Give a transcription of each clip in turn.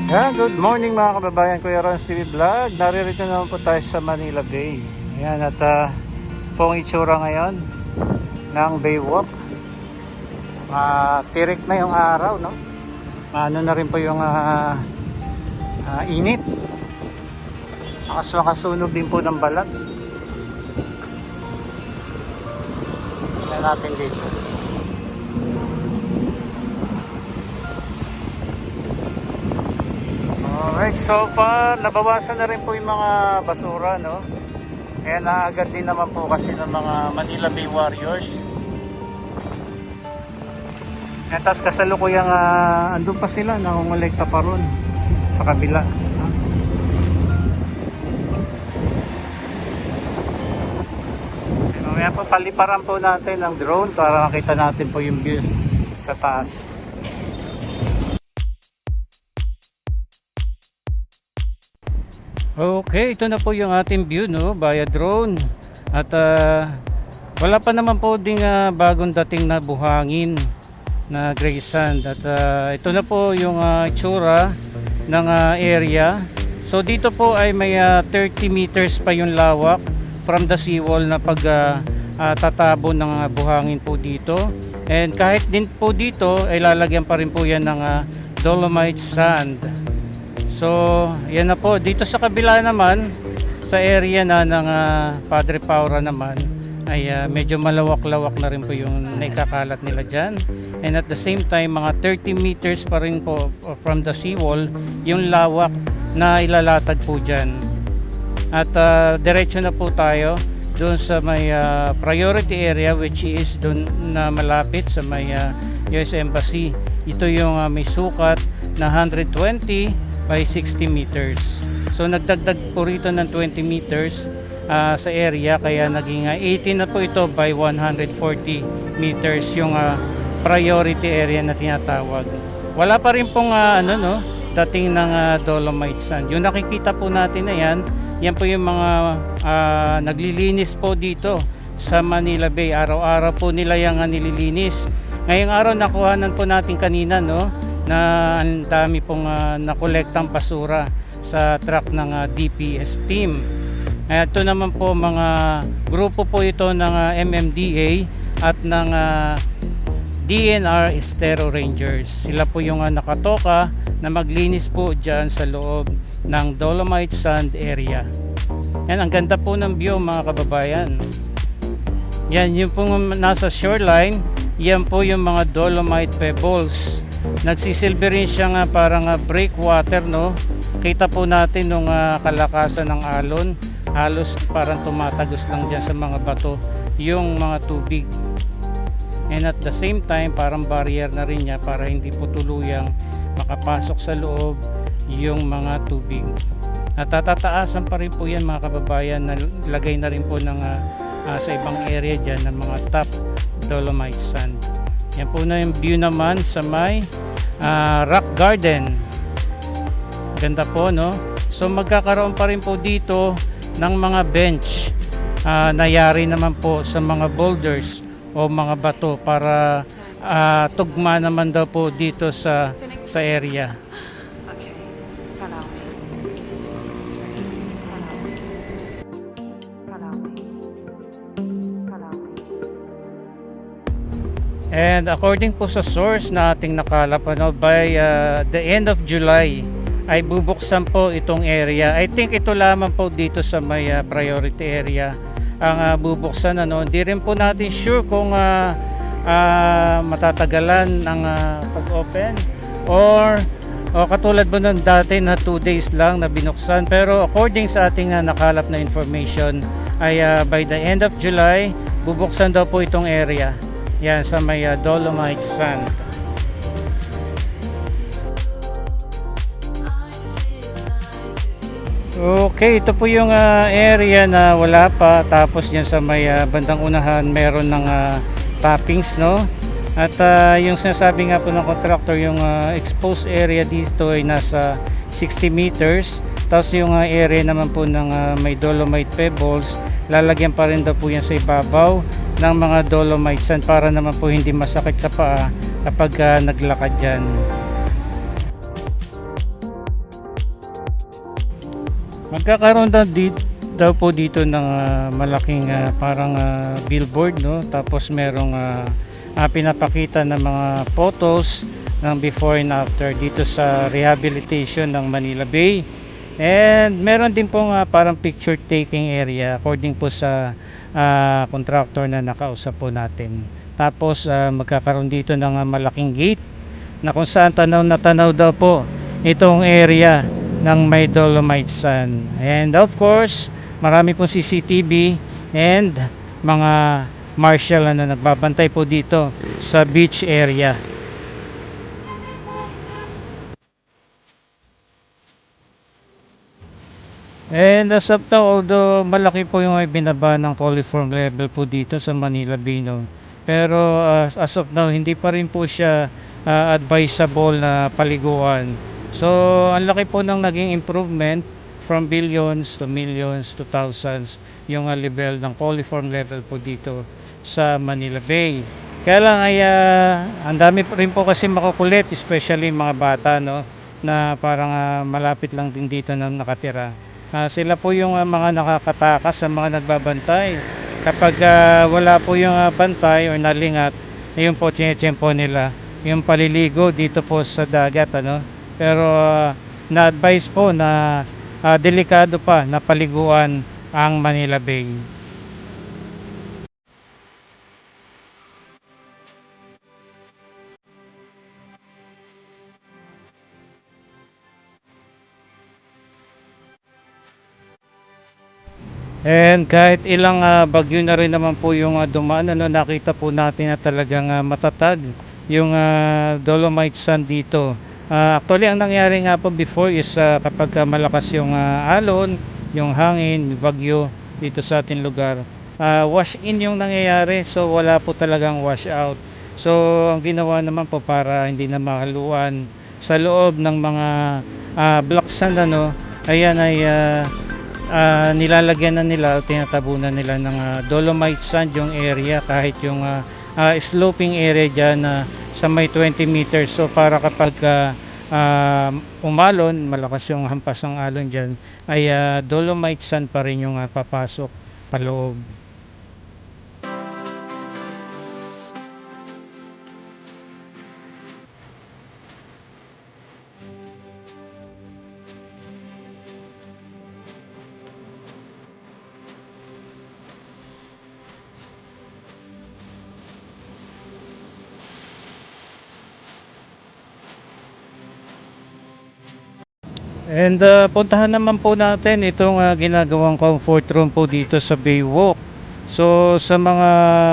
Good morning mga kababayan, Kuya Ron TV Vlog. Naririto naman po tayo sa Manila Bay. Ayan, at po ang itsura ngayon ng Baywalk. Tirik na yung araw, no? Ano na rin po yung init. Makasunog din po ng balat. Tignan natin dito. Alright, so far nabawasan na rin po yung mga basura, no? Kaya naagad din naman po kasi ng mga Manila Bay Warriors. At tapos kasalukuyang andun pa sila, nangungulekta pa ron sa kabila. Mamaya po paliparan po natin ng drone para makita natin po yung view sa taas. Okay, ito na po yung ating view, no, via drone. At wala pa naman po ding bagong dating na buhangin na gray sand. At ito na po yung itsura ng area. So dito po ay may 30 meters pa yung lawak from the seawall na tatabo ng buhangin po dito. And kahit din po dito ay lalagyan pa rin po yan ng dolomite sand. So, yan na po. Dito sa kabila naman, sa area na ng Padre Paura naman, ay medyo malawak-lawak na rin po yung naikakalat nila dyan. And at the same time, mga 30 meters pa rin po from the seawall, yung lawak na ilalatag po dyan. At diretso na po tayo doon sa may priority area, which is doon na malapit sa may US Embassy. Ito yung may sukat na 120 by 60 meters. So nagdagdag po rito ng 20 meters sa area, kaya naging 18 na po ito by 140 meters yung priority area na tinatawag. Wala pa rin pong dating ng dolomite sand. Yung nakikita po natin na yan po yung mga naglilinis po dito sa Manila Bay. Araw-araw po nila yung nililinis. Ngayong araw nakuhanan po natin kanina, no, na ang dami pong nakolektang basura sa truck ng DPS team. Ito naman po mga grupo po ito ng MMDA at ng DNR Estero Rangers. Sila po yung nakatoka na maglinis po dyan sa loob ng dolomite sand area. Yan, ang ganda po ng view mga kababayan. Yan, yung pong nasa shoreline, yan po yung mga dolomite pebbles. Nagsisilbi rin siya nga parang breakwater, no? Kita po natin nung kalakasan ng alon, halos parang tumatagos lang dyan sa mga bato yung mga tubig. And at the same time, parang barrier na rin niya para hindi po tuluyang makapasok sa loob yung mga tubig. At tatataasan pa rin po yan mga kababayan, na lagay na rin po ng sa ibang area dyan ng mga top dolomite sand. Yan po na yung view naman sa may rock garden. Ganda po, no? So magkakaroon pa rin po dito ng mga bench nayari naman po sa mga boulders o mga bato para tugma naman daw po dito sa area. And according po sa source na ating nakalap, by the end of July ay bubuksan po itong area. I think ito lamang po dito sa may priority area ang bubuksan. Hindi rin po natin sure kung matatagalan ang pag-open or katulad po ng dati na 2 days lang na binuksan. Pero according sa ating nakalap na information ay by the end of July bubuksan daw po itong area. Yan sa may dolomite sand. Okay, ito po yung area na wala pa. Tapos yan sa may bandang unahan meron ng toppings, no? At yung sinasabi nga po ng contractor, yung exposed area dito ay nasa 60 meters. Tapos yung area naman po ng may dolomite pebbles, lalagyan pa rin daw po yan sa ibabaw ng mga dolomite sand para naman po hindi masakit sa paa kapag naglakad dyan. Magkakaroon daw po dito ng malaking parang billboard, no? Tapos merong pinapakita ng mga photos ng before and after dito sa rehabilitation ng Manila Bay. And meron din pong parang picture taking area according po sa contractor na nakausap po natin. Tapos magkakaroon dito ng malaking gate na kung saan tanaw na tanaw daw po itong area ng may Dolomite Sand. And of course, marami pong CCTV and mga marshal na nagbabantay po dito sa beach area. And as of now, although malaki po yung binaba ng coliform level po dito sa Manila Bay, no? Pero as of now, hindi pa rin po siya advisable na paliguan. So, ang laki po ng naging improvement from billions to millions to thousands yung level ng coliform level po dito sa Manila Bay. Kaya lang ay ang dami pa rin po kasi makukulit, especially mga bata, no? Na parang malapit lang din dito na nakatira. Sila po yung mga nakakatakas sa mga nagbabantay. Kapag wala po yung bantay o nalingat, yun po tinetsempo nila yung paliligo dito po sa dagat, ano. Pero na-advise po na delikado pa na paliguan ang Manila Bay. And kahit ilang bagyo na rin naman po yung dumaan, ano, nakita po natin na talagang matatag yung Dolomite Sand dito. Actually, ang nangyari nga po before is kapag malakas yung alon, yung hangin, bagyo dito sa ating lugar, wash in yung nangyayari, so wala po talagang wash out. So ang ginawa naman po para hindi na mahaluan sa loob ng mga black sand, ano, ayan ay nilalagyan na nila, tinatabunan nila ng Dolomite Sand yung area, kahit yung sloping area dyan sa may 20 meters. So para kapag umalon, malakas yung hampas ng alon dyan, ay Dolomite Sand pa rin yung papasok paloob. And puntahan naman po natin itong ginagawang comfort room po dito sa Baywalk. So sa mga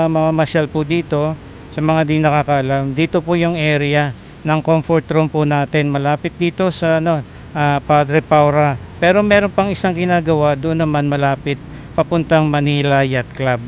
mamamasyal po dito, sa mga di nakakaalam, dito po yung area ng comfort room po natin, malapit dito sa Padre Paura. Pero meron pang isang ginagawa doon naman malapit papuntang Manila Yacht Club.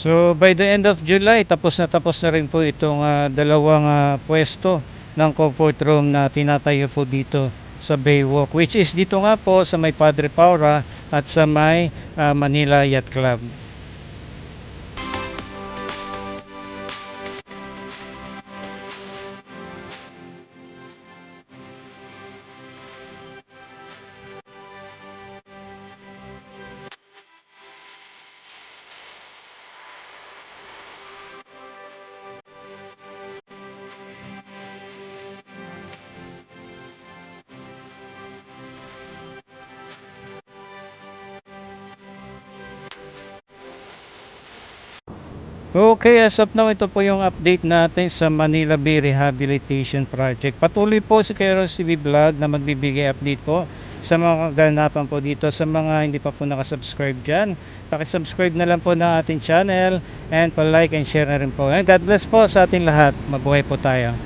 So by the end of July, tapos na rin po itong dalawang pwesto ng comfort room na tinatayo po dito sa Baywalk, which is dito nga po sa may Padre Paura at sa may Manila Yacht Club. Okay, as of now, ito po yung update natin sa Manila Bay Rehabilitation Project. Patuloy po si Keros TV Vlog na magbibigay update po sa mga kaganapan po dito. Sa mga hindi pa po nakasubscribe dyan, pakisubscribe na lang po na ating channel and pa-like and share na rin po. And God bless po sa ating lahat. Mabuhay po tayo.